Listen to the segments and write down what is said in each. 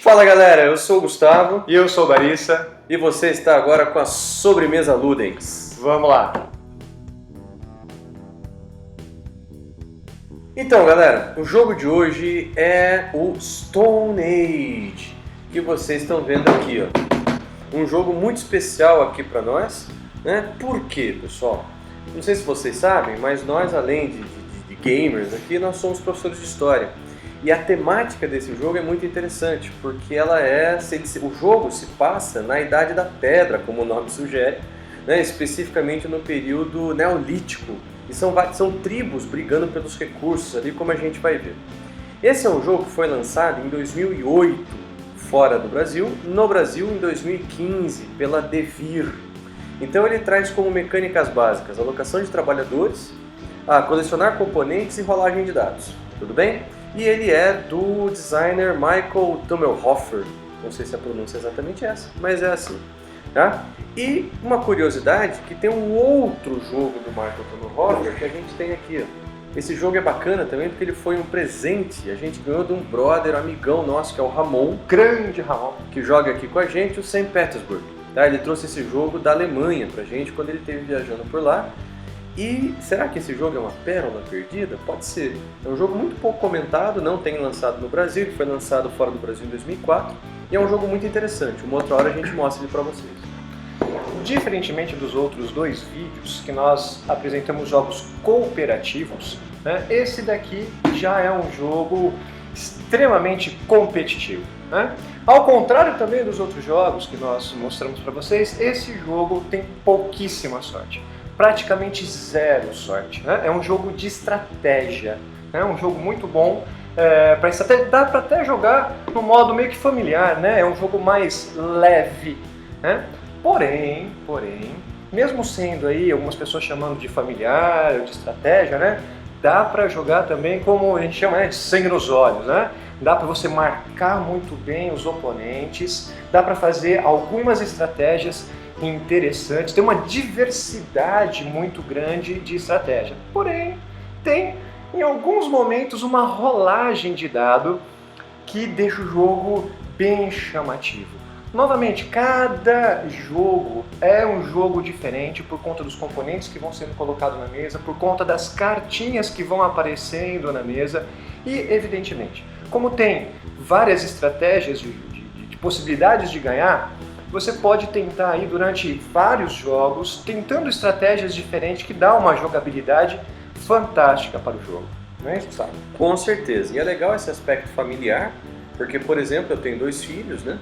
Fala galera, eu sou o Gustavo. E eu sou o Barissa. E você está agora com a Sobremesa Ludens. Vamos lá. Então galera, o jogo de hoje é o Stone Age, que vocês estão vendo aqui, ó. Um jogo muito especial aqui para nós, né? Por quê, pessoal? Não sei se vocês sabem, mas nós, além de gamers aqui, nós somos professores de história. E a temática desse jogo é muito interessante, porque o jogo se passa na Idade da Pedra, como o nome sugere, né? Especificamente no período neolítico. E são tribos brigando pelos recursos ali, como a gente vai ver. Esse é um jogo que foi lançado em 2008, fora do Brasil, no Brasil em 2015, pela Devir. Então ele traz como mecânicas básicas alocação de trabalhadores, colecionar componentes e rolagem de dados. Tudo bem? E ele é do designer Michael Tummelhofer. Não sei se a pronúncia é exatamente essa, mas é assim. Tá? E uma curiosidade, que tem um outro jogo do Michael Tummelhofer que a gente tem aqui. Esse jogo é bacana também porque ele foi um presente, a gente ganhou de um brother, amigão nosso, que é o Ramon. Grande Ramon. Que joga aqui com a gente, o St. Petersburg. Tá? Ele trouxe esse jogo da Alemanha pra gente quando ele esteve viajando por lá. E será que esse jogo é uma pérola perdida? Pode ser. É um jogo muito pouco comentado, não tem lançado no Brasil, ele foi lançado fora do Brasil em 2004. E é um jogo muito interessante, uma outra hora a gente mostra ele pra vocês. Diferentemente dos outros dois vídeos que nós apresentamos jogos cooperativos, né, esse daqui já é um jogo extremamente competitivo. Né? Ao contrário também dos outros jogos que nós mostramos para vocês, esse jogo tem pouquíssima sorte. Praticamente zero sorte. Né? É um jogo de estratégia, é um jogo muito bom. Dá para até jogar no modo meio que familiar, né? É um jogo mais leve. Né? Porém, mesmo sendo aí algumas pessoas chamando de familiar, de estratégia, né? Dá para jogar também como a gente chama, né, de sangue nos olhos, né? Dá para você marcar muito bem os oponentes, dá para fazer algumas estratégias interessantes, tem uma diversidade muito grande de estratégia. Porém, tem em alguns momentos uma rolagem de dado que deixa o jogo bem chamativo. Novamente, cada jogo é um jogo diferente por conta dos componentes que vão sendo colocados na mesa, por conta das cartinhas que vão aparecendo na mesa e, evidentemente, como tem várias estratégias de possibilidades de ganhar, você pode tentar aí durante vários jogos, tentando estratégias diferentes que dá uma jogabilidade fantástica para o jogo. Não é isso, sabe? Com certeza. E é legal esse aspecto familiar, porque, por exemplo, eu tenho dois filhos, né?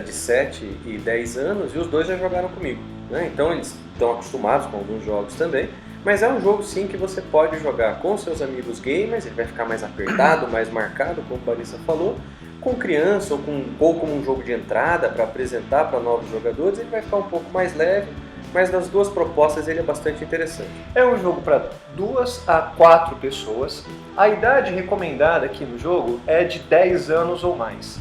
De 7 e 10 anos, e os dois já jogaram comigo. Né? Então eles estão acostumados com alguns jogos também, mas é um jogo sim que você pode jogar com seus amigos gamers, ele vai ficar mais apertado, mais marcado, como a Barissa falou, com criança ou como um jogo de entrada para apresentar para novos jogadores, ele vai ficar um pouco mais leve, mas nas duas propostas ele é bastante interessante. É um jogo para 2 a 4 pessoas, a idade recomendada aqui no jogo é de 10 anos ou mais.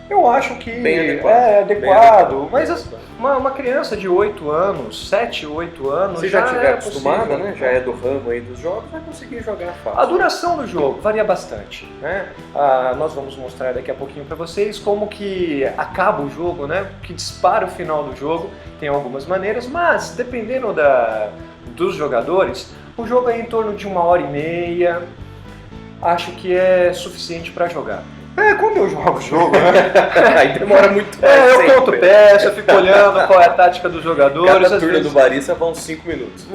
Eu acho que é adequado, mas uma criança de 8 anos, 7, 8 anos, se já estiver acostumada, possível, né? Já é do ramo aí dos jogos, vai conseguir jogar fácil. A duração do jogo varia bastante, né? Nós vamos mostrar daqui a pouquinho para vocês como que acaba o jogo, né? Que dispara o final do jogo, tem algumas maneiras, mas dependendo dos jogadores, o jogo é em torno de 1h30, acho que é suficiente para jogar. Quando eu jogo o jogo, né? Aí demora muito mais. Eu conto peça, eu fico olhando qual é a tática dos jogadores. Cada turno do Barissa vão 5 minutos.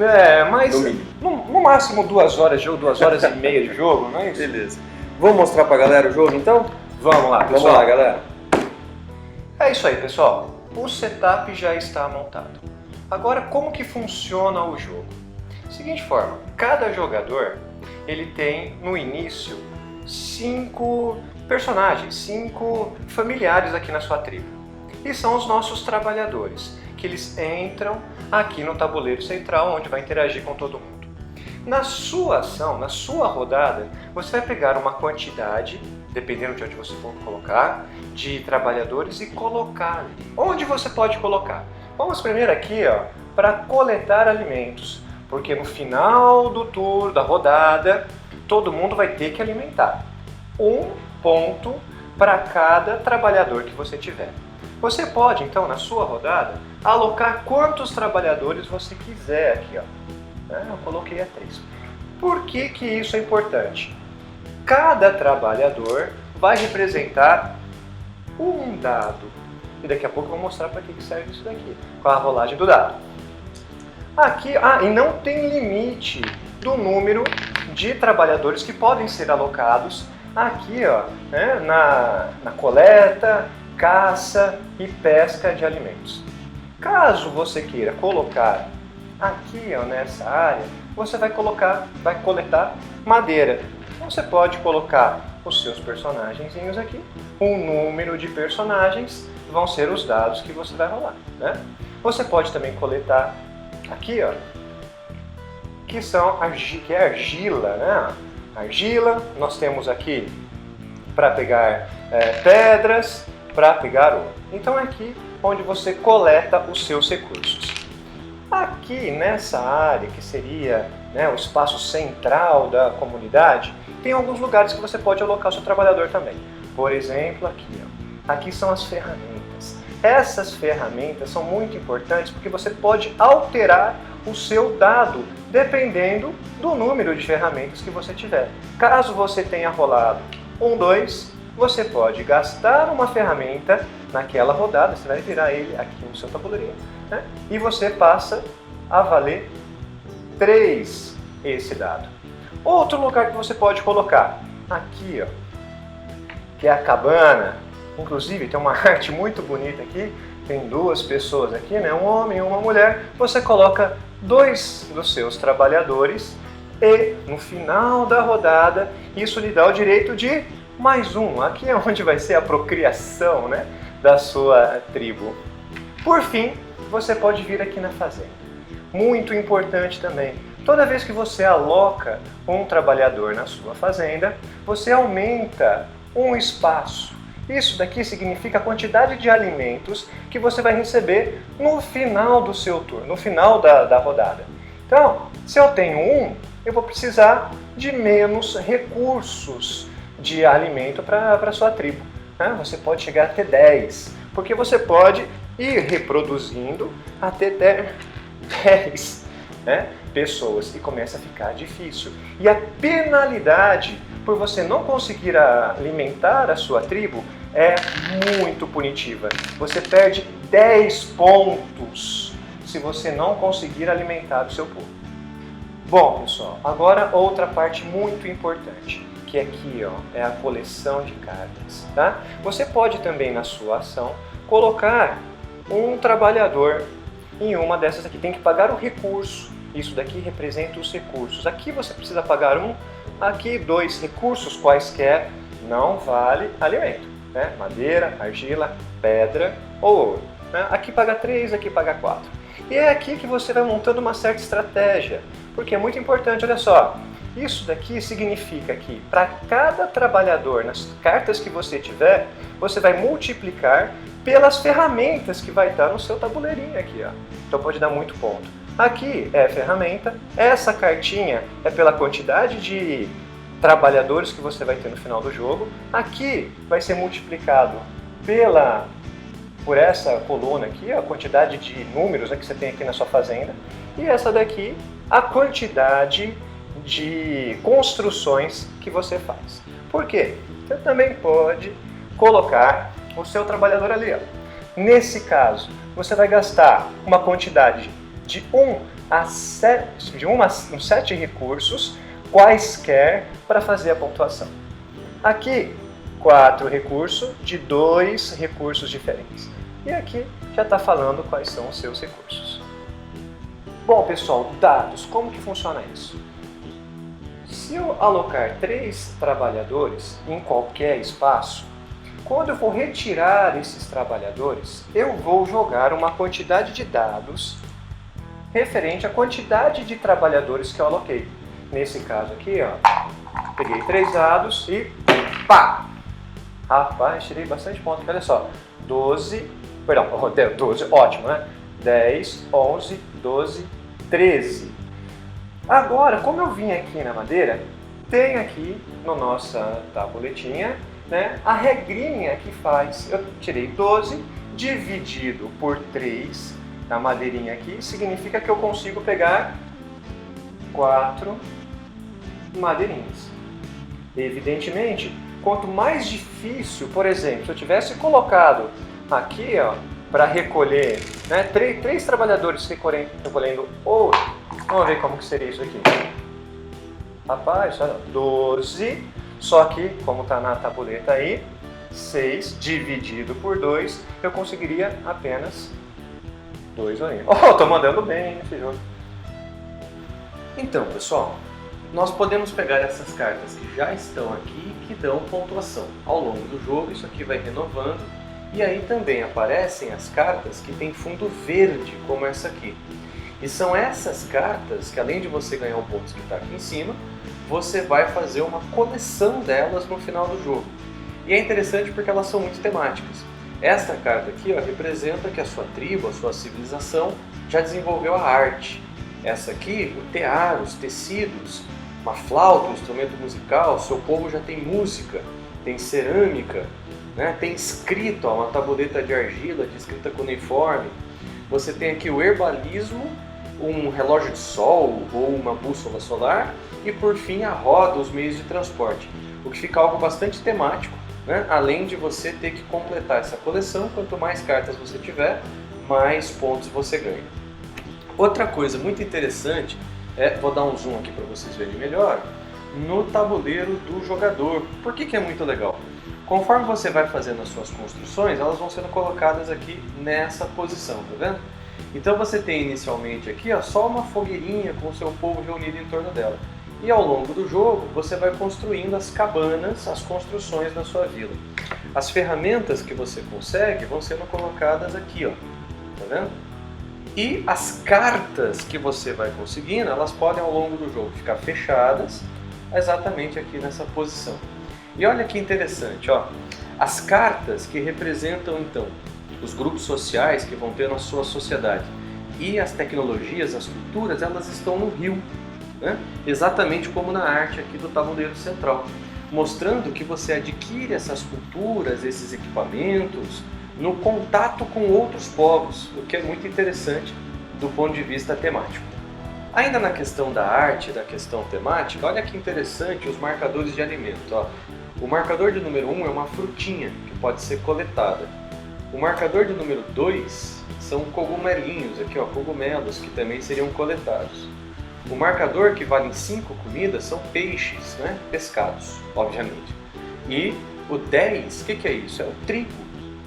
Mas no máximo 2 horas de jogo, 2 horas e meia de jogo, não é isso? Beleza. Vamos mostrar pra galera o jogo então? Vamos lá, pessoal. Vamos lá, galera. É isso aí, pessoal. O setup já está montado. Agora, como que funciona o jogo? Seguinte forma, cada jogador ele tem no início 5 personagens, 5 familiares aqui na sua tribo. E são os nossos trabalhadores, que eles entram aqui no tabuleiro central, onde vai interagir com todo mundo. Na sua ação, na sua rodada, você vai pegar uma quantidade, dependendo de onde você for colocar, de trabalhadores e colocar ali. Onde você pode colocar? Vamos primeiro aqui, para coletar alimentos, porque no final do turno, da rodada, todo mundo vai ter que alimentar. um ponto para cada trabalhador que você tiver. Você pode, então, na sua rodada, alocar quantos trabalhadores você quiser aqui, ó. Eu coloquei a 3. Por que que isso é importante? Cada trabalhador vai representar um dado. E daqui a pouco eu vou mostrar para que serve isso daqui, com a rolagem do dado. Aqui, e não tem limite do número de trabalhadores que podem ser alocados aqui, ó, né, na coleta, caça e pesca de alimentos. Caso você queira colocar aqui, ó, nessa área, você vai coletar madeira. Então você pode colocar os seus personagenzinhos aqui. O número de personagens vão ser os dados que você vai rolar, né? Você pode também coletar aqui, ó, que é argila, né? Argila, nós temos aqui para pegar pedras, para pegar ouro. Então é aqui onde você coleta os seus recursos. Aqui nessa área, que seria, né, o espaço central da comunidade, tem alguns lugares que você pode alocar o seu trabalhador também. Por exemplo, aqui, ó. Aqui são as ferramentas. Essas ferramentas são muito importantes porque você pode alterar o seu dado dependendo do número de ferramentas que você tiver. Caso você tenha rolado 1, 2, você pode gastar uma ferramenta naquela rodada, você vai virar ele aqui no seu tabuleirinho, né? E você passa a valer 3 esse dado. Outro lugar que você pode colocar, aqui, ó, que é a cabana. Inclusive tem uma arte muito bonita aqui, tem 2 pessoas aqui, né? Um homem e uma mulher. Você coloca 2 dos seus trabalhadores e no final da rodada isso lhe dá o direito de mais um. Aqui é onde vai ser a procriação, né, da sua tribo. Por fim, você pode vir aqui na fazenda. Muito importante também, toda vez que você aloca um trabalhador na sua fazenda, você aumenta um espaço. Isso daqui significa a quantidade de alimentos que você vai receber no final do seu turno, no final da rodada. Então, se eu tenho 1, eu vou precisar de menos recursos de alimento para a sua tribo. Né? Você pode chegar até 10, porque você pode ir reproduzindo até 10, né, pessoas, e começa a ficar difícil. E a penalidade por você não conseguir alimentar a sua tribo é muito punitiva. Você perde 10 pontos se você não conseguir alimentar o seu povo. Bom, pessoal, agora outra parte muito importante, que aqui, ó, é a coleção de cartas, tá? Você pode também, na sua ação, colocar um trabalhador em uma dessas aqui. Tem que pagar o recurso. Isso daqui representa os recursos. Aqui você precisa pagar 1, aqui 2 recursos quaisquer, não vale alimento, né? Madeira, argila, pedra ou ouro, né? Aqui paga 3, aqui paga 4. E é aqui que você vai montando uma certa estratégia, porque é muito importante, olha só. Isso daqui significa que para cada trabalhador, nas cartas que você tiver, você vai multiplicar pelas ferramentas que vai estar no seu tabuleirinho aqui, ó. Então pode dar muito ponto. Aqui é ferramenta, essa cartinha é pela quantidade de trabalhadores que você vai ter no final do jogo. Aqui vai ser multiplicado por essa coluna aqui, a quantidade de números que você tem aqui na sua fazenda. E essa daqui, a quantidade de construções que você faz. Por quê? Você também pode colocar o seu trabalhador ali, ó. Nesse caso, você vai gastar uma quantidade de 1 a 7 recursos quaisquer para fazer a pontuação. Aqui, 4 recursos de 2 recursos diferentes. E aqui já está falando quais são os seus recursos. Bom, pessoal, dados, como que funciona isso? Se eu alocar 3 trabalhadores em qualquer espaço, quando eu for retirar esses trabalhadores, eu vou jogar uma quantidade de dados referente à quantidade de trabalhadores que eu aloquei. Nesse caso aqui, ó, peguei 3 dados e pá! Rapaz, tirei bastante ponto. Olha só, 12, ótimo, né? 10, 11, 12, 13. Agora, como eu vim aqui na madeira, tem aqui na nossa tabuletinha, né, a regrinha que faz, eu tirei 12 dividido por 3 na madeirinha aqui, significa que eu consigo pegar 4 madeirinhas. Evidentemente, quanto mais difícil, por exemplo, se eu tivesse colocado aqui, ó, para recolher, né, três trabalhadores recolhendo ouro, vamos ver como que seria isso aqui. Rapaz, olha, 12, só que, como está na tabuleta aí, 6 dividido por 2, eu conseguiria apenas 2 ourinhos. Oh, tô mandando bem nesse jogo. Então, pessoal, nós podemos pegar essas cartas que já estão aqui e que dão pontuação. Ao longo do jogo, isso aqui vai renovando. E aí também aparecem as cartas que têm fundo verde, como essa aqui. E são essas cartas que, além de você ganhar um ponto que está aqui em cima, você vai fazer uma coleção delas no final do jogo. E é interessante porque elas são muito temáticas. Esta carta aqui, ó, representa que a sua tribo, a sua civilização, já desenvolveu a arte. Essa aqui, o tear, os tecidos, uma flauta, um instrumento musical, seu povo já tem música, tem cerâmica, né? Tem escrito, ó, uma tabuleta de argila, de escrita cuneiforme. Você tem aqui o herbalismo, um relógio de sol ou uma bússola solar e, por fim, a roda, os meios de transporte. O que fica algo bastante temático, né? Além de você ter que completar essa coleção, quanto mais cartas você tiver, mais pontos você ganha. Outra coisa muito interessante, vou dar um zoom aqui para vocês verem melhor, no tabuleiro do jogador. Por que é muito legal? Conforme você vai fazendo as suas construções, elas vão sendo colocadas aqui nessa posição, tá vendo? Então você tem inicialmente aqui, ó, só uma fogueirinha com o seu povo reunido em torno dela. E ao longo do jogo você vai construindo as cabanas, as construções da sua vila. As ferramentas que você consegue vão sendo colocadas aqui, ó, tá vendo? E as cartas que você vai conseguindo, elas podem ao longo do jogo ficar fechadas exatamente aqui nessa posição. E olha que interessante, ó, as cartas que representam então os grupos sociais que vão ter na sua sociedade e as tecnologias, as culturas, elas estão no rio, né? Exatamente como na arte aqui do tabuleiro central, mostrando que você adquire essas culturas, esses equipamentos, no contato com outros povos, o que é muito interessante do ponto de vista temático. Ainda na questão da arte, da questão temática, olha que interessante os marcadores de alimento. Ó. O marcador de número 1 é uma frutinha que pode ser coletada. O marcador de número 2 são cogumelinhos, aqui, ó, cogumelos, que também seriam coletados. O marcador que vale 5 comidas são peixes, né? Pescados, obviamente. E o 10, o que é isso? É o trigo.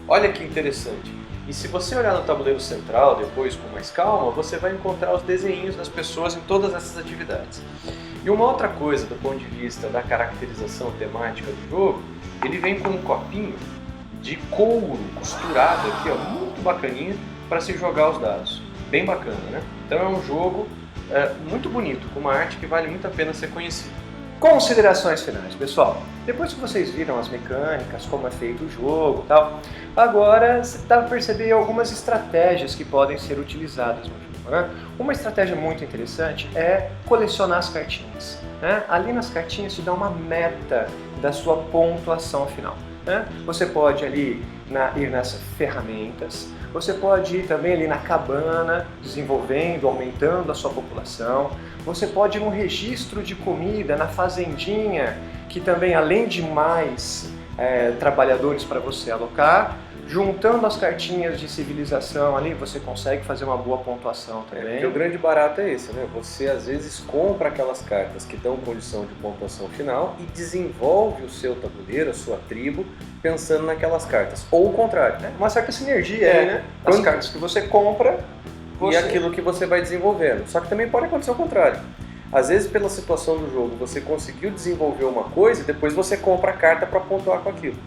Olha que interessante. E se você olhar no tabuleiro central depois com mais calma, você vai encontrar os desenhinhos das pessoas em todas essas atividades. E uma outra coisa do ponto de vista da caracterização temática do jogo, ele vem com um copinho de couro costurado aqui, ó, muito bacaninha, para se jogar os dados. Bem bacana, né? Então é um jogo muito bonito, com uma arte que vale muito a pena ser conhecida. Considerações finais, pessoal. Depois que vocês viram as mecânicas, como é feito o jogo e tal, agora dá para perceber algumas estratégias que podem ser utilizadas no jogo, né? Uma estratégia muito interessante é colecionar as cartinhas, né? Ali nas cartinhas te dá uma meta da sua pontuação final, né? Você pode ali ir nas ferramentas, você pode ir também ali na cabana, desenvolvendo, aumentando a sua população. Você pode ir no registro de comida, na fazendinha, que também, além de mais trabalhadores para você alocar, juntando as cartinhas de civilização ali, você consegue fazer uma boa pontuação também. Porque o grande barato é esse, né? Você às vezes compra aquelas cartas que dão condição de pontuação final e desenvolve o seu tabuleiro, a sua tribo, pensando naquelas cartas. Ou o contrário. Uma certa sinergia aí, né? As cartas que você compra e aquilo que você vai desenvolvendo. Só que também pode acontecer o contrário. Às vezes, pela situação do jogo, você conseguiu desenvolver uma coisa e depois você compra a carta para pontuar com aquilo,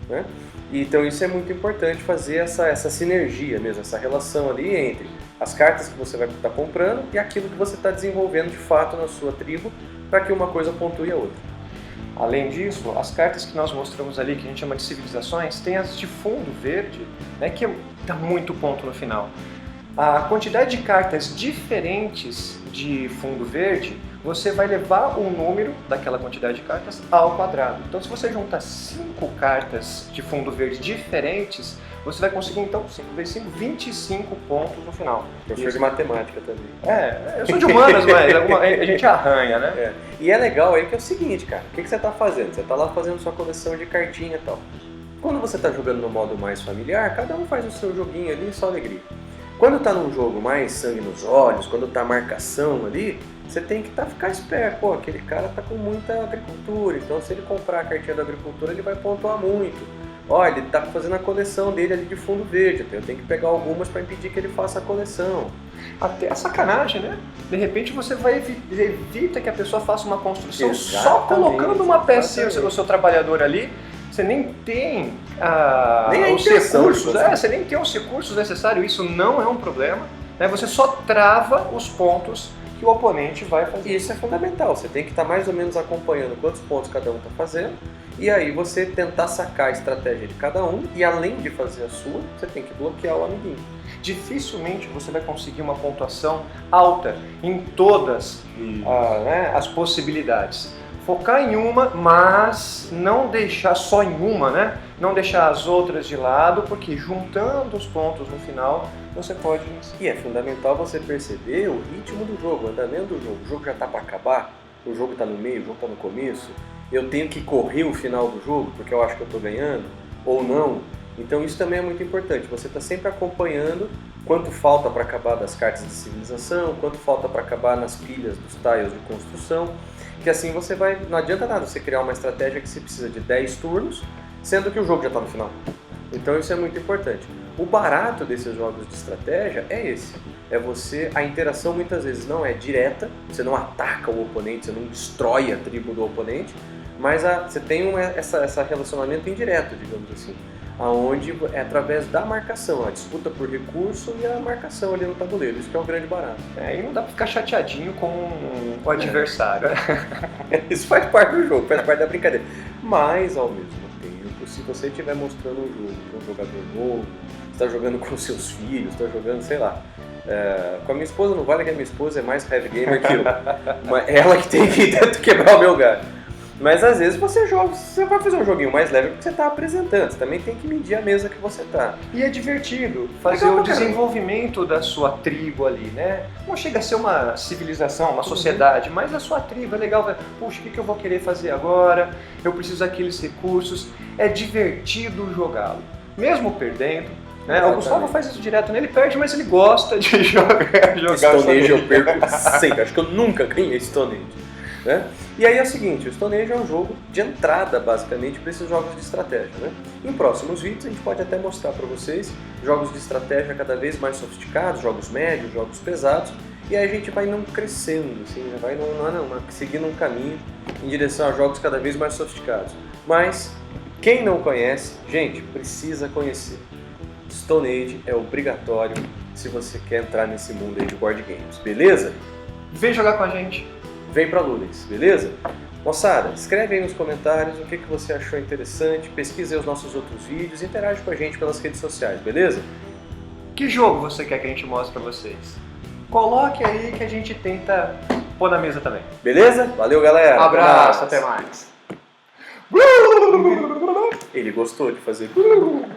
né? Então isso é muito importante, fazer essa sinergia mesmo, essa relação ali entre as cartas que você vai estar comprando e aquilo que você está desenvolvendo de fato na sua tribo para que uma coisa pontue a outra. Além disso, as cartas que nós mostramos ali, que a gente chama de civilizações, tem as de fundo verde, né, que dá muito ponto no final. A quantidade de cartas diferentes de fundo verde você vai levar o número daquela quantidade de cartas ao quadrado. Então, se você juntar 5 cartas de fundo verde diferentes, você vai conseguir, então, 5 vezes 5, 25 pontos no final. Professor de matemática também. Eu sou de humanas, mas a gente arranha, né? É. E é legal aí que é o seguinte, cara, o que você tá fazendo? Você tá lá fazendo sua coleção de cartinha e tal. Quando você tá jogando no modo mais familiar, cada um faz o seu joguinho ali, só alegria. Quando tá num jogo mais sangue nos olhos, quando tá marcação ali, você tem que ficar esperto. Pô, aquele cara tá com muita agricultura, então se ele comprar a cartinha da agricultura, ele vai pontuar muito. Olha, ele tá fazendo a coleção dele ali de fundo verde, então eu tenho que pegar algumas para impedir que ele faça a coleção. Até a sacanagem, né? De repente você vai evita que a pessoa faça uma construção só Exatamente, colocando uma pecinha exatamente. o seu trabalhador ali. Você nem tem Nem os a intenção de recursos, fazer. você nem tem os recursos necessários, isso não é um problema. Né? Você só trava os pontos que o oponente vai fazer. E isso é fundamental, você tem que estar mais ou menos acompanhando quantos pontos cada um está fazendo, e aí você tentar sacar a estratégia de cada um, e além de fazer a sua, você tem que bloquear o amiguinho. Dificilmente você vai conseguir uma pontuação alta em todas as possibilidades. Focar em uma, mas não deixar só em uma, né? Não deixar as outras de lado, porque juntando os pontos no final, você pode vencer. E é fundamental você perceber o ritmo do jogo, o andamento do jogo. O jogo já está para acabar, o jogo está no meio, o jogo está no começo. Eu tenho que correr o final do jogo porque eu acho que eu estou ganhando, ou não. Então isso também é muito importante, você está sempre acompanhando quanto falta para acabar das cartas de civilização, quanto falta para acabar nas pilhas dos tiles de construção, que assim você vai, não adianta nada você criar uma estratégia que você precisa de 10 turnos, sendo que o jogo já está no final. Então isso é muito importante. O barato desses jogos de estratégia é esse, a interação muitas vezes não é direta, você não ataca o oponente, você não destrói a tribo do oponente, mas você tem esse relacionamento indireto, digamos assim, aonde é através da marcação, a disputa por recurso e a marcação ali no tabuleiro, isso que é o grande barato. E não dá pra ficar chateadinho com o adversário. Isso faz parte do jogo, faz parte da brincadeira. Mas, ao mesmo tempo, se você estiver mostrando um jogo para um jogador novo, está jogando com seus filhos, está jogando, sei lá, com a minha esposa não vale que a minha esposa é mais heavy gamer que eu, mas ela que tem que tentar quebrar o meu galho. Mas às vezes você vai fazer um joguinho mais leve porque você está apresentando, você também tem que medir a mesa que você está. E é divertido fazer o desenvolvimento da sua tribo ali, né? Não chega a ser uma civilização, uma sociedade, mas a sua tribo é legal. Puxa, o que eu vou querer fazer agora? Eu preciso daqueles recursos. É divertido jogá-lo, mesmo perdendo. Né? O Gustavo faz isso direto, né? Ele perde, mas ele gosta de jogar Stone Age eu perco sempre, acho que eu nunca ganhei Stone Age. Né? E aí é o seguinte, o Stone Age é um jogo de entrada basicamente para esses jogos de estratégia. Né? Em próximos vídeos a gente pode até mostrar para vocês jogos de estratégia cada vez mais sofisticados, jogos médios, jogos pesados, e aí a gente vai não crescendo, assim, né? Vai seguindo um caminho em direção a jogos cada vez mais sofisticados. Mas quem não conhece, gente, precisa conhecer. Stone Age é obrigatório se você quer entrar nesse mundo aí de board games, beleza? Vem jogar com a gente. Vem pra Ludens, beleza? Moçada, escreve aí nos comentários o que você achou interessante, pesquisa aí os nossos outros vídeos, interage com a gente pelas redes sociais, beleza? Que jogo você quer que a gente mostre pra vocês? Coloque aí que a gente tenta pôr na mesa também. Beleza? Valeu, galera! Abraço, até mais! Ele gostou de fazer...